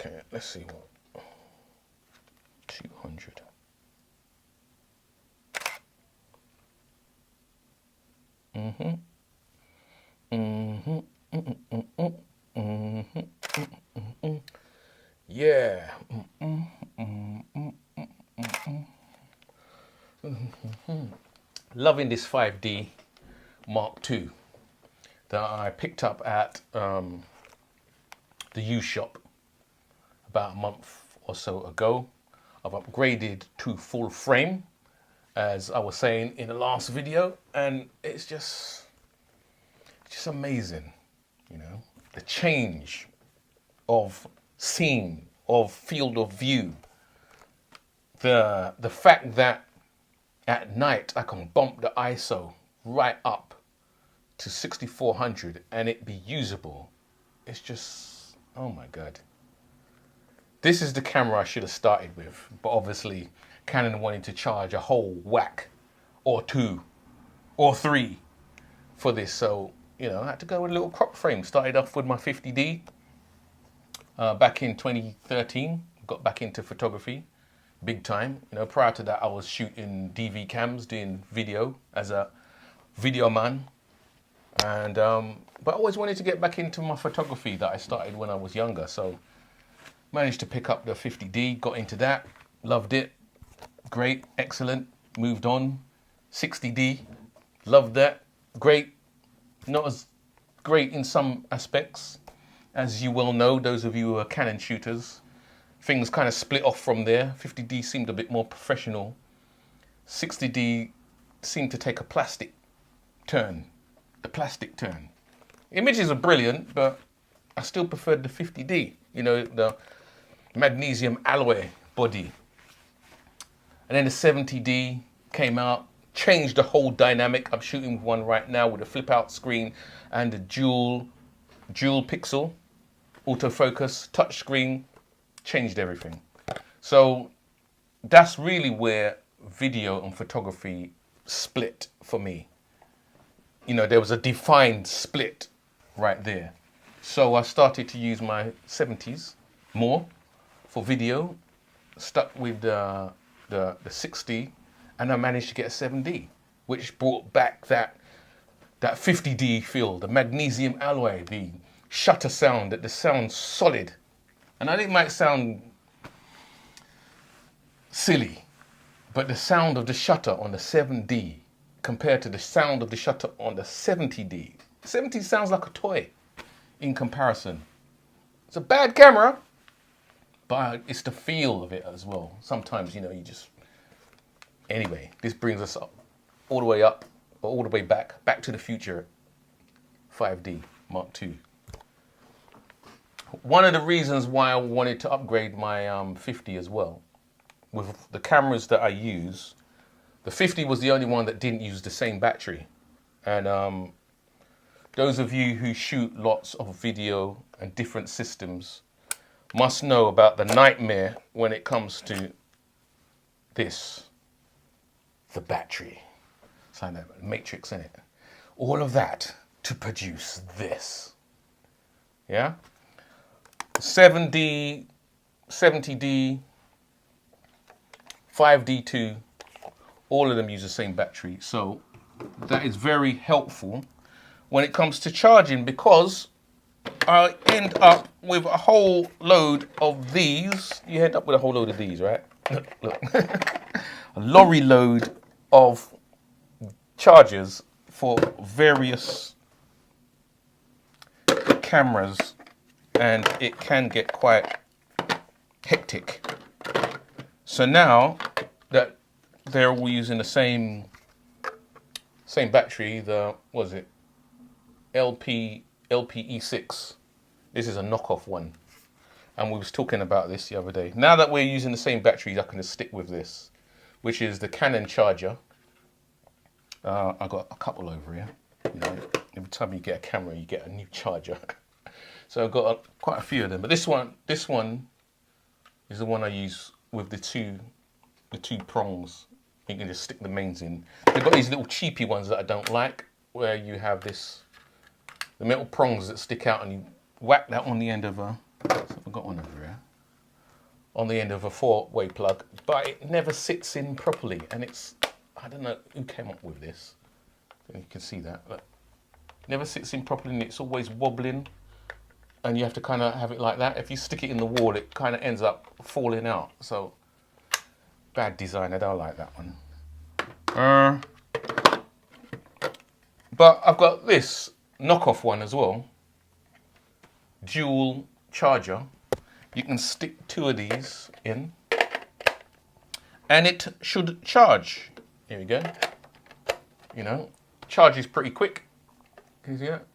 Okay, let's see what 200. Yeah. Loving this 5D Mark II that I picked up at the used shop about a month or so ago. I've upgraded to full frame, as I was saying in the last video, and it's just amazing, you know, the change of scene, of field of view, the fact that at night I can bump the ISO right up to 6400 and it be usable. It's just, oh my God. This is the camera I should have started with, but obviously Canon wanted to charge a whole whack or two or three for this. So, you know, I had to go with a little crop frame. Started off with my 50D back in 2013. Got back into photography big time. You know, prior to that, I was shooting DV cams, doing video as a video man. And, but I always wanted to get back into my photography that I started when I was younger. So managed to pick up the 50D, got into that, loved it. Great, excellent, moved on. 60D, loved that, great. Not as great in some aspects. As you well know, those of you who are Canon shooters, things kind of split off from there. 50D seemed a bit more professional. 60D seemed to take a plastic turn. The plastic turn. Images are brilliant, but I still preferred the 50D. You know, the magnesium alloy body. And then the 70D came out, changed the whole dynamic. I'm shooting with one right now with a flip out screen and a dual pixel autofocus touchscreen, changed everything. So that's really where video and photography split for me. You know, there was a defined split right there. So I started to use my 70s more for video, stuck with the 60, and I managed to get a 7D, which brought back that 50D feel, the magnesium alloy, the shutter sound, that the sound's solid. And I think it might sound silly, but the sound of the shutter on the 7D compared to the sound of the shutter on the 70D. 70 sounds like a toy in comparison. It's a bad camera, but it's the feel of it as well. Sometimes, you know, you just... Anyway, this brings us up, all the way up, or all the way back to the future, 5D Mark II. One of the reasons why I wanted to upgrade my 50 as well, with the cameras that I use, the 50 was the only one that didn't use the same battery. And those of you who shoot lots of video and different systems must know about the nightmare when it comes to this, the battery. It's like that matrix in it. All of that to produce this. Yeah? 7D, 70D, 5D2, all of them use the same battery. So that is very helpful when it comes to charging, because I end up with a whole load of these. You end up with a whole load of these, right? Look. A lorry load of chargers for various cameras, and it can get quite hectic. So now that they're all using the same battery, the, what is it, LPE6. This is a knockoff one, and we was talking about this the other day. Now that we're using the same batteries, I can just stick with this, which is the Canon charger. I got a couple over here. You know, every time you get a camera, you get a new charger. So I've got quite a few of them. But this one is the one I use with the two prongs. You can just stick the mains in. They've got these little cheapy ones that I don't like, where you have the metal prongs that stick out, and you whack that on the end of a. So I've got one over here. on the end of a 4-way plug, but it never sits in properly. And it's, I don't know who came up with this. You can see that. Look. Never sits in properly and it's always wobbling. And you have to kind of have it like that. If you stick it in the wall, it kind of ends up falling out. So, bad design. I don't like that one. But I've got this knockoff one as well. Dual charger. You can stick 2 of these in. And it should charge. Here we go. You know, charges pretty quick. Can you see that?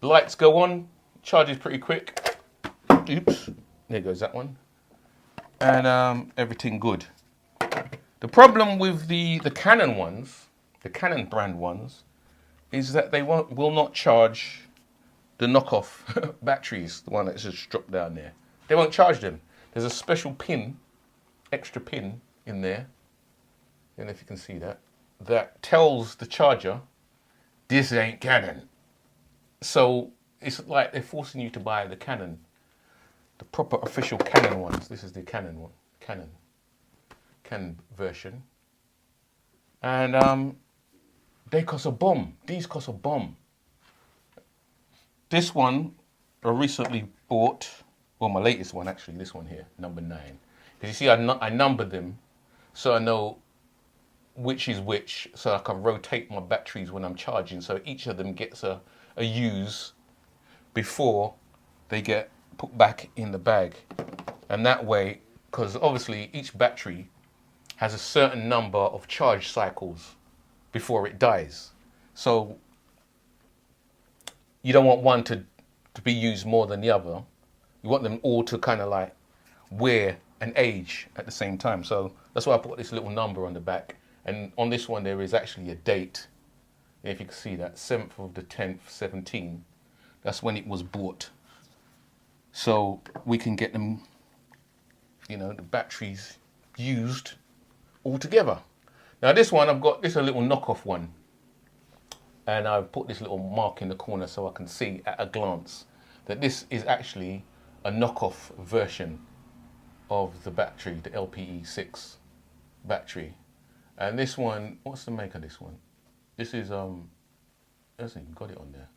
The lights go on, charges pretty quick. Oops, there goes that one. And everything good. The problem with the Canon ones, the Canon brand ones, is that they will not charge the knockoff batteries, the one that's just dropped down there. They won't charge them. There's a special pin, extra pin in there, I don't know if you can see that, that tells the charger, this ain't Canon. So it's like they're forcing you to buy the Canon, the proper official Canon ones. This is the Canon one, Canon version. And they cost a bomb. These cost a bomb. This one I recently bought, well, my latest one actually, this one here, number 9. Because you see, I numbered them so I know which is which, so I can rotate my batteries when I'm charging, so each of them gets a use before they get put back in the bag. And that way, because obviously each battery has a certain number of charge cycles before it dies. So you don't want one to be used more than the other. You want them all to kind of like wear and age at the same time. So that's why I put this little number on the back. And on this one, there is actually a date. If you can see that, 7th of the 10th, 17. That's when it was bought. So we can get them, you know, the batteries used all together. Now this one, I've got this a little knockoff one. And I've put this little mark in the corner so I can see at a glance that this is actually a knockoff version of the battery, the LPE6 battery. And this one, what's the make of this one? This is, it hasn't even got it on there.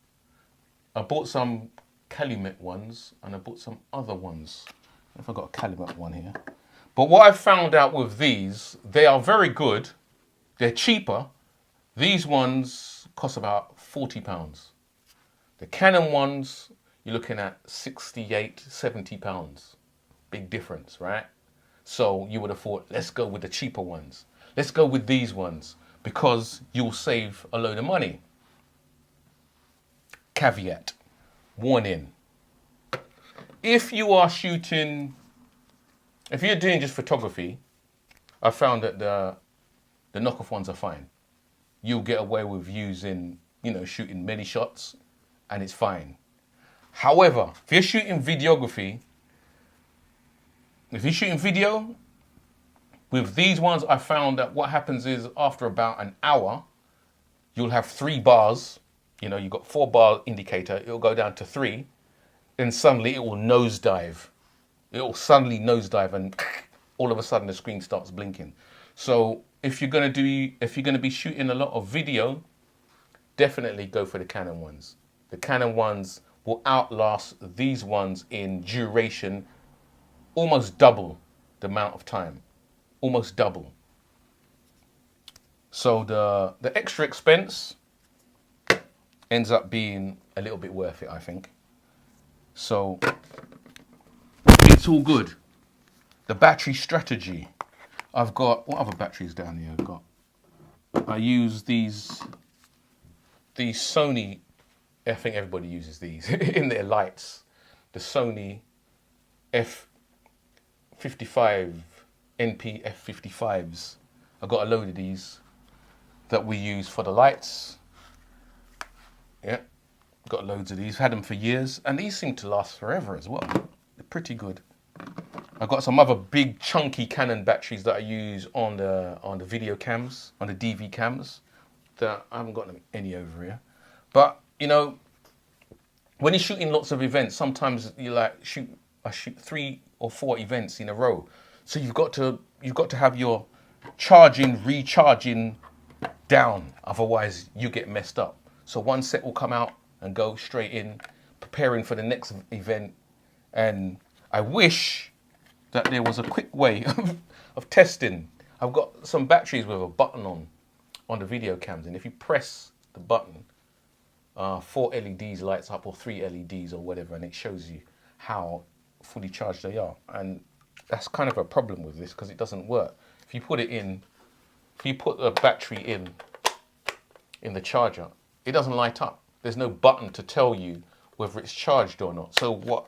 I bought some Calumet ones and I bought some other ones. I don't know if I got a Calumet one here. But what I found out with these, they are very good. They're cheaper. These ones cost about £40. The Canon ones, you're looking at 68, 70 pounds. Big difference, right? So you would have thought, let's go with the cheaper ones. Let's go with these ones because you'll save a load of money. Caveat, warning. If you are shooting, if you're doing just photography, I found that the knockoff ones are fine. You'll get away with using, you know, shooting many shots and it's fine. However, if you're shooting videography, if you're shooting video, with these ones, I found that what happens is after about an hour, you'll have 3 bars. You know, you've got 4 bar indicator. It'll go down to 3. Then suddenly it will nosedive. It will suddenly nosedive and all of a sudden the screen starts blinking. So if you're going to be shooting a lot of video, definitely go for the Canon ones. The Canon ones will outlast these ones in duration, almost double the amount of time. Almost double. So the extra expense ends up being a little bit worth it, I think. So it's all good. The battery strategy. I've got, what other batteries down here I've got? I use these Sony, I think everybody uses these in their lights. The Sony F55 NP F55s. I've got a load of these that we use for the lights. Yeah, got loads of these. Had them for years, and these seem to last forever as well. They're pretty good. I've got some other big chunky Canon batteries that I use on the video cams, on the DV cams. That I haven't got them any over here. But you know, when you're shooting lots of events, sometimes you like I shoot 3 or 4 events in a row. So you've got to have your charging, recharging down. Otherwise you get messed up. So one set will come out and go straight in, preparing for the next event. And I wish that there was a quick way of testing. I've got some batteries with a button on the video cams, and if you press the button, 4 LEDs lights up, or 3 LEDs or whatever, and it shows you how fully charged they are. And that's kind of a problem with this, because it doesn't work. If you put the battery in the charger, it doesn't light up. There's no button to tell you whether it's charged or not. So what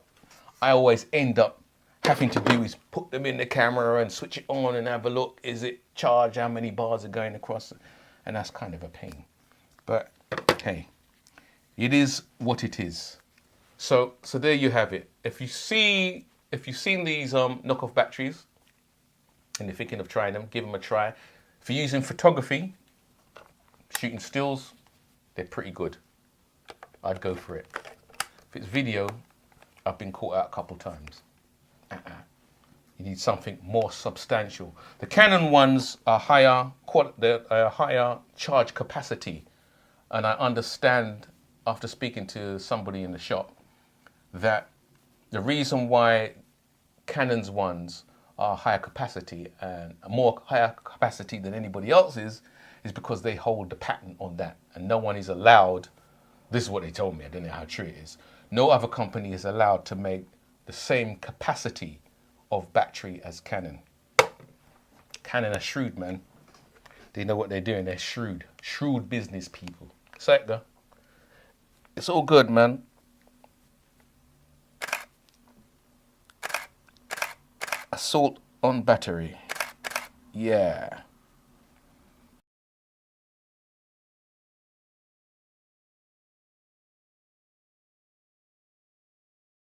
I always end up having to do is put them in the camera and switch it on and have a look. Is it charged? How many bars are going across? And that's kind of a pain. But hey, it is what it is. So there you have it. If you've seen these knockoff batteries and you're thinking of trying them, give them a try. If you're using photography, shooting stills, they're pretty good. I'd go for it. If it's video, I've been caught out a couple times. You need something more substantial. The Canon ones are higher charge capacity, and I understand after speaking to somebody in the shop that the reason why Canon's ones are higher capacity and more higher capacity than anybody else's is because they hold the patent on that, and no one is allowed. This is what they told me. I don't know how true it is. No other company is allowed to make the same capacity of battery as Canon. Canon are shrewd, man. They know what they're doing. They're shrewd. Shrewd business people. So it go. It's all good, man. Assault on battery. Yeah.